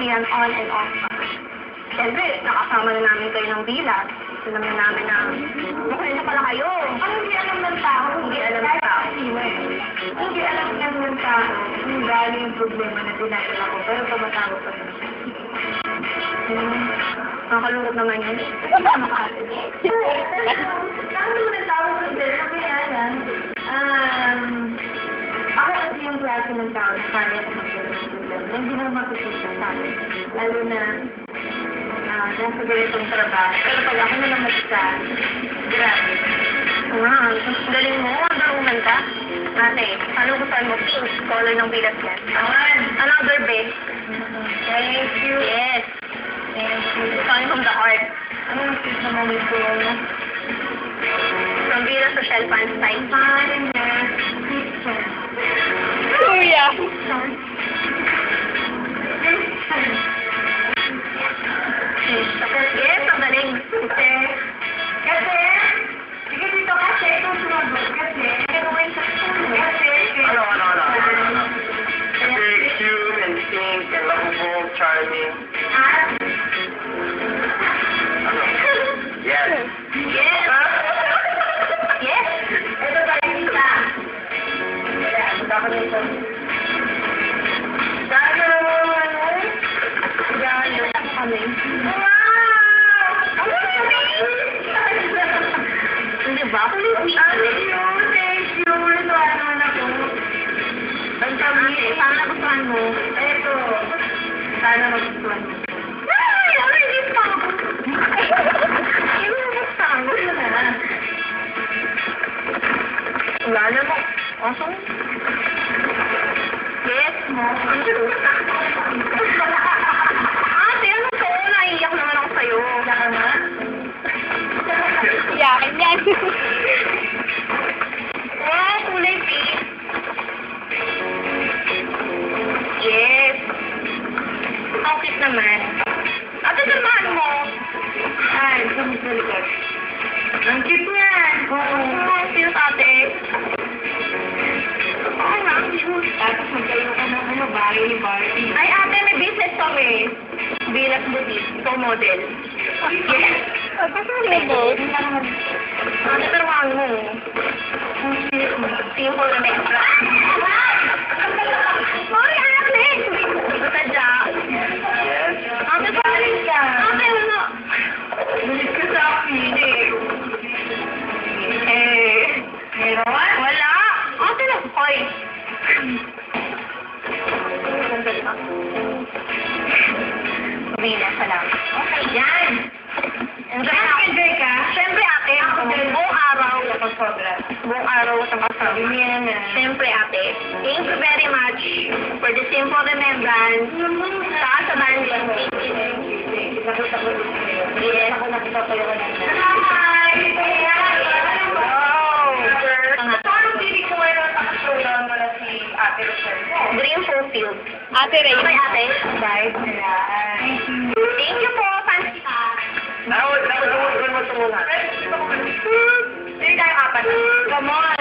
yan, on and off. Siyempre, nakasama na namin kayo ng bilat. Alam na namin na, mukha na pala kayo. Ang hindi alam ng tao, hindi alam ng tao. Hindi alam ng tao kung gaano yung problema na dinadala ko, pero tumatawag pa rin. Nakakalungkot naman yun. Makakasal. Bakit mo natawag ko din? Kaya yan. Ako kasi yung klase ng tao na kaya ko magkaroon ng problema. Hindi naman matutunan sa akin. Lalo na nasa ganitong trabaho. Pero pag ako na naman isa, grabe. Wow, galing mo. Ang ka. Ate, paano gustuhan mo? Pink, color ng bilat yan. Another bit. Thank you. Yes. Thank you. Coming from the heart. Ano yung piece naman ito? From bilat to shell pan style. Fine, yes. Kuya. Yes, ang galing. Kasi, sige dito kasi, itong sumagot kasi, Kasi cute and pink and lovable, charming. Yes. Yes. Yes. Ito tayo isa. Dapat ito. Dahil dahil kami. Wow! Hindi ba? Thank you. Ito ano na po. Ang sabi, sana nagustuhan mo. Ito. Sana nagustuhan mo. Ay! Hindi pa ako. Hindi nagustuhan mo na. Wala na mo. Awesome. Yes, mo. Ate, ano to? Naiiyak naman ako sa'yo. Saka nga. Yakin yan. Wow, kulay pink. Yes. Ang cute naman. Ate, samahan mo. Ay, sumusulikat. Ang cute niyan. Oo. Cute, ate. Oo nga, ang cute. Tapos magkayo ka ng ano, bahay ni Barbie. Ay, ate, may business kami. Bilas boutique. Ikaw model. Yes. Pagkakali mo. Ate, pero wag mo. Ang cute mo. Simple na may abra. Sorry, ate. Hindi ko sadya. Yes. Ate, sorry ka. Ate, wala. Bulit ka sa akin eh. Meron? Wala. Ate na. Hoy. Bila, salamat. Okay, yan. Enjoy ka? Siyempre, ate. Buong araw. Buong araw sa kasama. Siyempre, ate. Thank you very much for the simple remembrance. Sa banding. Yes. Hi! Dream fulfilled. Ate Ray. Okay, ate. Bye. Thank you po. Pansita. Nawag mo ito muna. Hindi tayo apat. Come on.